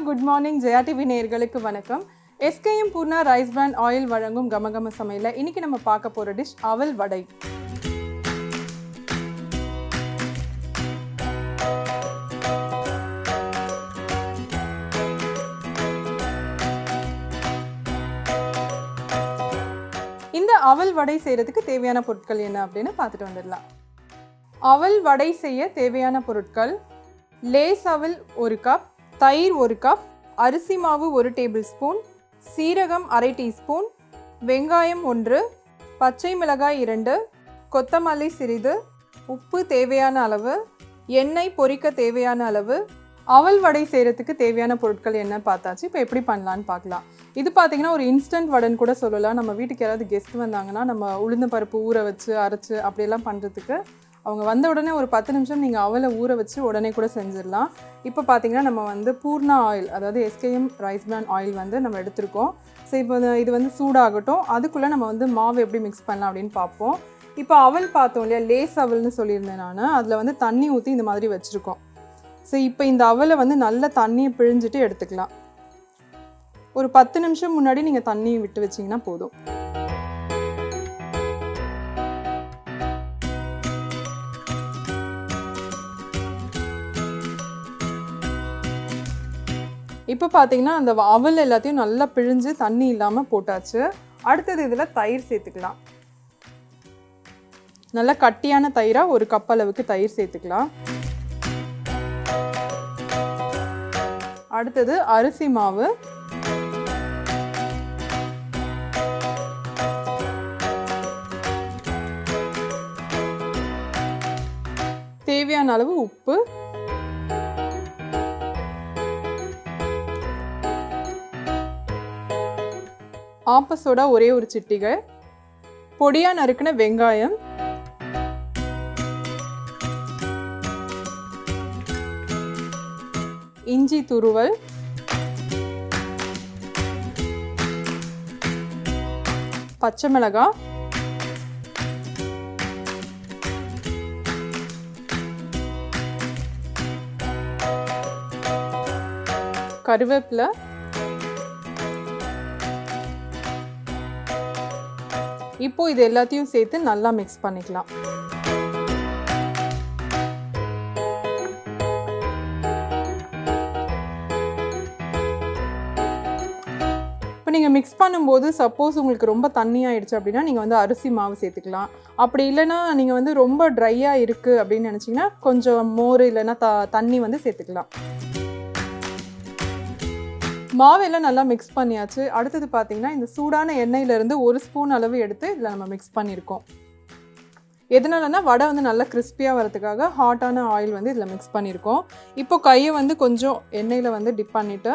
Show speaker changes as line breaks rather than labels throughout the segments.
Good morning Jaya TV நேயர்களுக்கு வணக்கம். SKM Poorna rice brand oil வழங்கும் கமகம சமையல இன்னைக்கு நம்ம பார்க்க போற டிஷ் அவல் வடை. இந்த அவல் வடை செய்யறதுக்கு தேவையான பொருட்கள் என்ன அப்படின்னு பார்த்துட்டு வந்துடலாம். அவல் வடை செய்ய தேவையான பொருட்கள்: லேஸ் அவல் 1 கப், தயிர் 1 கப், அரிசி மாவு 1 டேபிள் ஸ்பூன், சீரகம் அரை டீஸ்பூன், வெங்காயம் 1, பச்சை மிளகாய் 2, கொத்தமல்லி சிறிது, உப்பு தேவையான அளவு, எண்ணெய் பொரிக்க தேவையான அளவு. அவல் வடை செய்கிறதுக்கு தேவையான பொருட்கள் என்ன பார்த்தாச்சு. இப்போ எப்படி பண்ணலான்னு பார்க்கலாம். இது பார்த்திங்கன்னா ஒரு இன்ஸ்டன்ட் வடைன்னு கூட சொல்லலாம். நம்ம வீட்டுக்கு யாராவது கெஸ்ட் வந்தாங்கன்னா நம்ம உளுந்து பருப்பு ஊற வச்சு அரைச்சி அப்படியெல்லாம் பண்ணுறதுக்கு அவங்க வந்த உடனே ஒரு 10 நிமிஷம் நீங்கள் அவலை ஊற வச்சு உடனே கூட செஞ்சிடலாம். இப்போ பார்த்திங்கன்னா நம்ம பூர்ணா ஆயில், அதாவது எஸ்கேஎம் ரைஸ் பிராண்ட் ஆயில் நம்ம எடுத்திருக்கோம். ஸோ இப்போ இது சூடாகட்டும். அதுக்குள்ளே நம்ம மாவு எப்படி மிக்ஸ் பண்ணலாம் அப்படின்னு பார்ப்போம். இப்போ அவல் பார்த்தோம் இல்லையா, லேஸ் அவல்னு சொல்லியிருந்தேன் நான். அதில் தண்ணி ஊற்றி இந்த மாதிரி வச்சுருக்கோம். ஸோ இப்போ இந்த அவலை நல்ல தண்ணியை பிழிஞ்சிட்டு எடுத்துக்கலாம். ஒரு 10 நிமிஷம் முன்னாடி நீங்கள் தண்ணியை விட்டு வச்சிங்கன்னா போதும். இப்போ பார்த்தீங்கன்னா அந்த அவல் எல்லாத்தையும் நல்லா பிழிஞ்சு தண்ணி இல்லாமல் போட்டாச்சு. அடுத்தது இதில் தயிர் சேர்த்துக்கலாம். நல்லா கட்டியான தயிராக 1 கப் அளவுக்கு தயிர் சேர்த்துக்கலாம். அடுத்தது அரிசி மாவு, தேவையான அளவு உப்பு, ஆப்பசோடா ஒரே ஒரு சிட்டிகை, பொடியா நறுக்கின வெங்காயம், இஞ்சி துருவல், பச்சை மிளகாய், கருவேப்பிலை, இப்போ இது எல்லாத்தையும் சேர்த்து நல்லா மிக்ஸ் பண்ணிக்கலாம். இப்போ நீங்கள் மிக்ஸ் பண்ணும்போது சப்போஸ் உங்களுக்கு ரொம்ப தண்ணியாகிடுச்சு அப்படின்னா நீங்கள் அரிசி மாவு சேர்த்துக்கலாம். அப்படி இல்லைன்னா நீங்கள் ரொம்ப ட்ரையாக இருக்குது அப்படின்னு நினச்சிங்கன்னா கொஞ்சம் மோர் இல்லைன்னா தண்ணி சேர்த்துக்கலாம். மாவெல்லாம் நல்லா மிக்ஸ் பண்ணியாச்சு. அடுத்தது பார்த்திங்கன்னா இந்த சூடான எண்ணெயிலேருந்து 1 ஸ்பூன் அளவு எடுத்து இதில் நம்ம மிக்ஸ் பண்ணியிருக்கோம். எதனாலனா வடை நல்லா கிறிஸ்பியாக வரதுக்காக ஹாட்டான ஆயில் இதில் மிக்ஸ் பண்ணியிருக்கோம். இப்போ கையை கொஞ்சம் எண்ணெயில் டிப் பண்ணிவிட்டு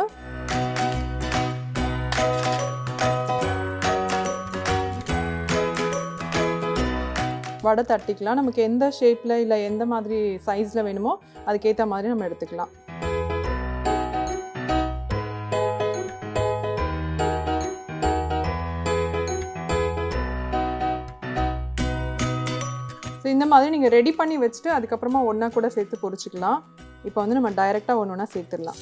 வடை தட்டிக்கலாம். நமக்கு எந்த ஷேப்பில் இல்லை எந்த மாதிரி சைஸில் வேணுமோ அதுக்கேற்ற மாதிரி நம்ம எடுத்துக்கலாம். ஸோ இந்த மாதிரி நீங்கள் ரெடி பண்ணி வச்சுட்டு அதுக்கப்புறமா ஒன்றா கூட சேர்த்து பொரிச்சிக்கலாம். இப்போ நம்ம டைரெக்டாக ஒன்றா சேர்த்துடலாம்.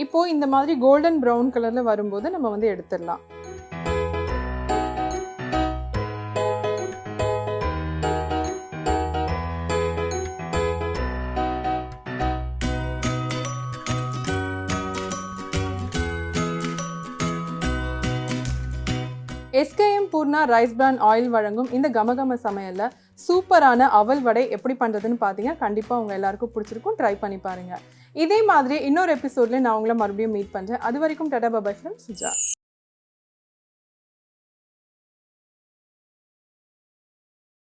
இப்போது இந்த மாதிரி கோல்டன் ப்ரௌன் கலரில் வரும்போது நம்ம எடுத்துடலாம். SKM Poorna rice brand oil வழங்கும் இந்த கமகம சமையலில் சூப்பரான அவல் வடை எப்படி பண்ணுறதுன்னு பார்த்தீங்க. கண்டிப்பாக உங்கள் எல்லாருக்கும் பிடிச்சிருக்கும். ட்ரை பண்ணி பாருங்கள். இதே மாதிரி இன்னொரு எபிசோடில் நான் உங்களை மறுபடியும் மீட் பண்ணுறேன். அது வரைக்கும் டாடா பாய் ஃப்ரம் சுஜா.